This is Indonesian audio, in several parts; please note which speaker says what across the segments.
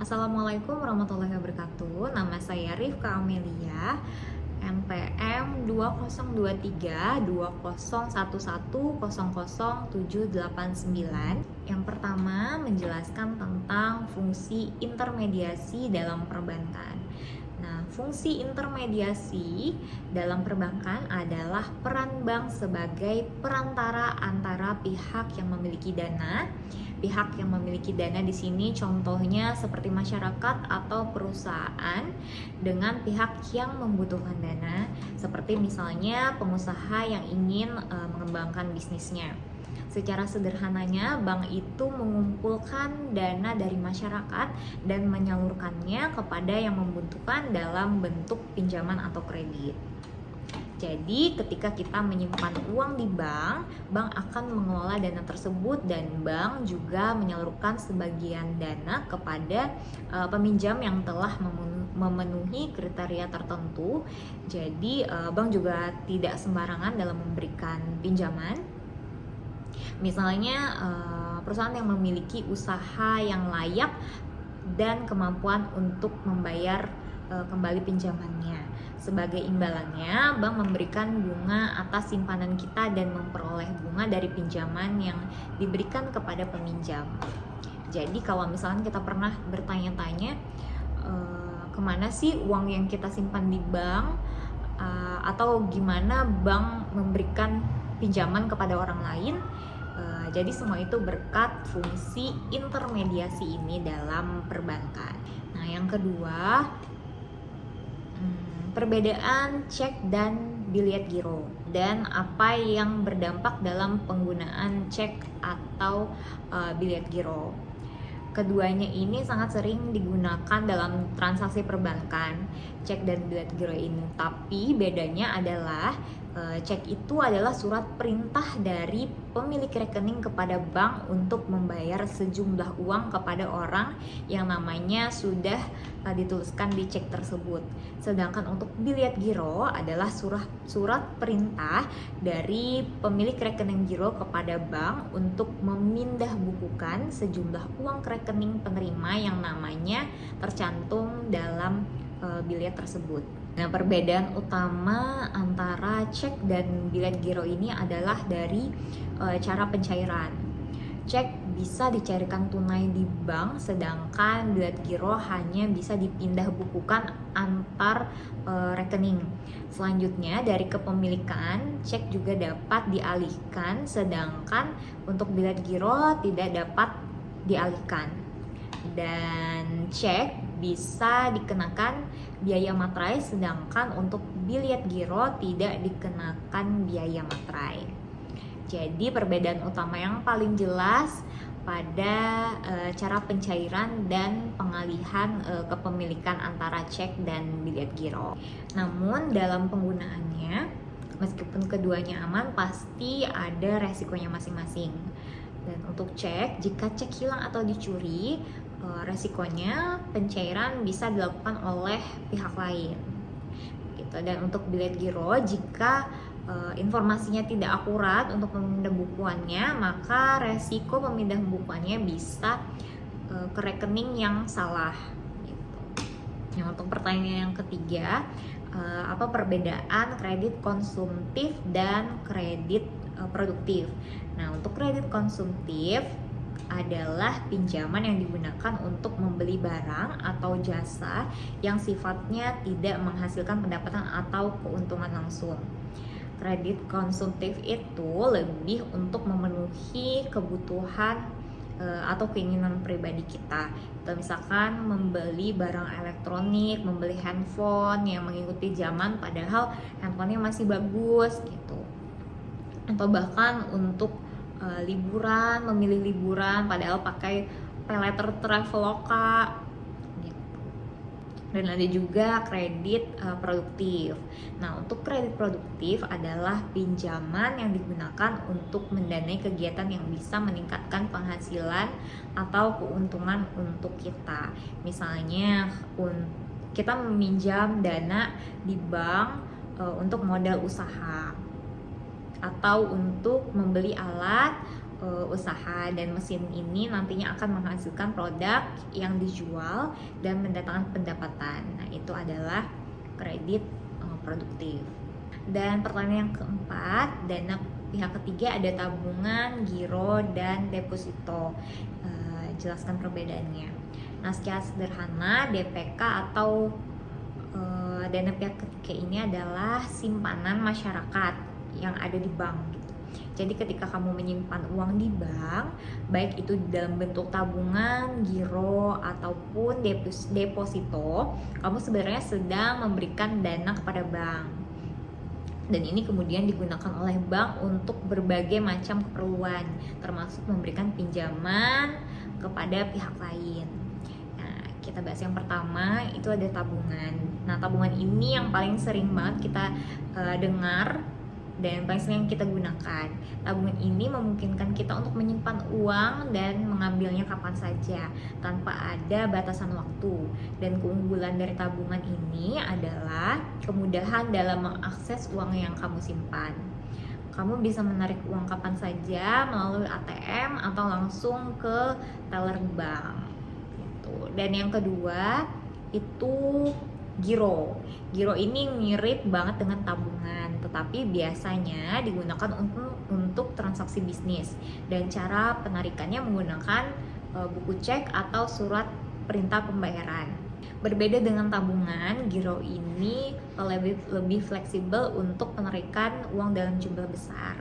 Speaker 1: Assalamualaikum warahmatullahi wabarakatuh. Nama saya Rifka Amelia, NPM 20232011000789. Yang pertama, menjelaskan tentang fungsi intermediasi dalam perbankan. Nah, fungsi intermediasi dalam perbankan adalah peran bank sebagai perantara antara pihak yang memiliki dana. Pihak yang memiliki dana di sini contohnya seperti masyarakat atau perusahaan dengan pihak yang membutuhkan dana, seperti misalnya pengusaha yang ingin mengembangkan bisnisnya. Secara sederhananya, bank itu mengumpulkan dana dari masyarakat dan menyalurkannya kepada yang membutuhkan dalam bentuk pinjaman atau kredit. Jadi ketika kita menyimpan uang di bank, bank akan mengelola dana tersebut dan bank juga menyalurkan sebagian dana kepada peminjam yang telah memenuhi kriteria tertentu. Jadi bank juga tidak sembarangan dalam memberikan pinjaman. Misalnya perusahaan yang memiliki usaha yang layak dan kemampuan untuk membayar kembali pinjamannya. Sebagai imbalannya, bank memberikan bunga atas simpanan kita dan memperoleh bunga dari pinjaman yang diberikan kepada peminjam. Jadi kalau misalnya kita pernah bertanya-tanya kemana sih uang yang kita simpan di bank, atau gimana bank memberikan pinjaman kepada orang lain, jadi semua itu berkat fungsi intermediasi ini dalam perbankan. Nah, yang kedua, perbedaan cek dan biliet giro dan apa yang berdampak dalam penggunaan cek atau biliet giro. Keduanya ini sangat sering digunakan dalam transaksi perbankan, cek dan biliet giro ini. Tapi bedanya adalah cek itu adalah surat perintah dari pemilik rekening kepada bank untuk membayar sejumlah uang kepada orang yang namanya sudah dituliskan di cek tersebut. Sedangkan untuk biliet giro adalah surat perintah dari pemilik rekening giro kepada bank untuk memindah bukukan sejumlah uang ke rekening penerima yang namanya tercantum dalam biliet tersebut. Nah, perbedaan utama antara cek dan biliet giro ini adalah dari cara pencairan. Cek bisa dicairkan tunai di bank, sedangkan biliet giro hanya bisa dipindah bukukan antar rekening. Selanjutnya, dari kepemilikan, cek juga dapat dialihkan, sedangkan untuk biliet giro tidak dapat dialihkan. Dan cek bisa dikenakan biaya materai, sedangkan untuk biliet giro tidak dikenakan biaya materai. Jadi perbedaan utama yang paling jelas pada cara pencairan dan pengalihan kepemilikan antara cek dan biliet giro. Namun dalam penggunaannya, meskipun keduanya aman, pasti ada resikonya masing-masing. Dan untuk cek, jika cek hilang atau dicuri, resikonya pencairan bisa dilakukan oleh pihak lain gitu. Dan untuk biliet giro, jika informasinya tidak akurat untuk pemindah bukuannya, maka resiko pemindah bukuannya bisa ke rekening yang salah gitu. Nah, untuk pertanyaan yang ketiga, apa perbedaan kredit konsumtif dan kredit produktif? Nah, untuk kredit konsumtif adalah pinjaman yang digunakan untuk membeli barang atau jasa yang sifatnya tidak menghasilkan pendapatan atau keuntungan langsung. Kredit konsumtif itu lebih untuk memenuhi kebutuhan atau keinginan pribadi kita. Kita misalkan membeli barang elektronik, membeli handphone yang mengikuti zaman padahal handphonenya masih bagus gitu. Atau bahkan untuk liburan, memilih liburan padahal pakai paylater Traveloka gitu. Dan ada juga kredit produktif. Nah, untuk kredit produktif adalah pinjaman yang digunakan untuk mendanai kegiatan yang bisa meningkatkan penghasilan atau keuntungan untuk kita. Misalnya kita meminjam dana di bank untuk modal usaha, atau untuk membeli alat usaha, dan mesin ini nantinya akan menghasilkan produk yang dijual dan mendatangkan pendapatan. Nah, itu adalah kredit produktif. Dan pertanyaan yang keempat, dana pihak ketiga ada tabungan, giro, dan deposito. Jelaskan perbedaannya. Nah, secara sederhana DPK atau dana pihak ketiga ini adalah simpanan masyarakat yang ada di bank gitu. Jadi ketika kamu menyimpan uang di bank, baik itu dalam bentuk tabungan, giro, ataupun deposito, kamu sebenarnya sedang memberikan dana kepada bank. Dan ini kemudian digunakan oleh bank untuk berbagai macam keperluan, termasuk memberikan pinjaman kepada pihak lain. Nah, kita bahas yang pertama, itu ada tabungan. Nah, tabungan ini yang paling sering banget kita dengar dan paling sering kita gunakan. Tabungan ini memungkinkan kita untuk menyimpan uang dan mengambilnya kapan saja tanpa ada batasan waktu. Dan keunggulan dari tabungan ini adalah kemudahan dalam mengakses uang yang kamu simpan. Kamu bisa menarik uang kapan saja melalui ATM atau langsung ke teller bank gitu. Dan yang kedua itu giro. Giro ini mirip banget dengan tabungan, tetapi biasanya digunakan untuk transaksi bisnis, dan cara penarikannya menggunakan buku cek atau surat perintah pembayaran. Berbeda dengan tabungan, giro ini lebih fleksibel untuk penarikan uang dalam jumlah besar,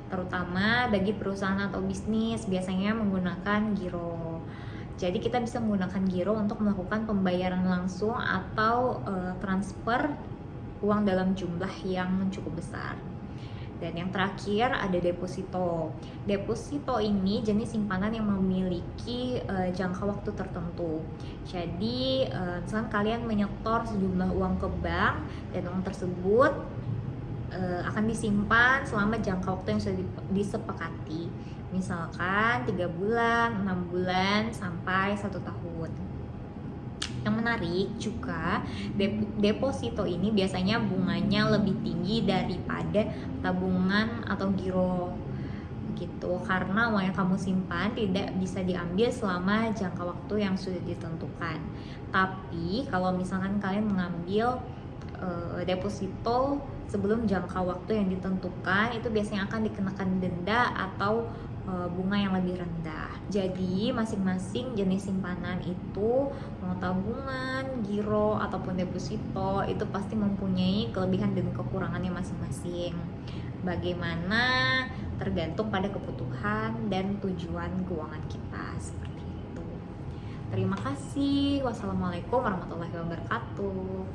Speaker 1: terutama bagi perusahaan atau bisnis biasanya menggunakan giro. Jadi kita bisa menggunakan giro untuk melakukan pembayaran langsung atau transfer uang dalam jumlah yang cukup besar. Dan yang terakhir ada deposito. Deposito ini jenis simpanan yang memiliki jangka waktu tertentu. Jadi misalkan kalian menyetor sejumlah uang ke bank, dan uang tersebut akan disimpan selama jangka waktu yang sudah disepakati. Misalkan 3 bulan, 6 bulan, sampai 1 tahun. Yang menarik juga, deposito ini biasanya bunganya lebih tinggi daripada tabungan atau giro gitu, karena uang yang kamu simpan tidak bisa diambil selama jangka waktu yang sudah ditentukan. Tapi kalau misalkan kalian mengambil deposito sebelum jangka waktu yang ditentukan, itu biasanya akan dikenakan denda atau bunga yang lebih rendah. Jadi masing-masing jenis simpanan itu, mau tabungan, giro, ataupun deposito, itu pasti mempunyai kelebihan dan kekurangannya masing-masing. Bagaimana tergantung pada kebutuhan dan tujuan keuangan kita, seperti itu. Terima kasih. Wassalamualaikum warahmatullahi wabarakatuh.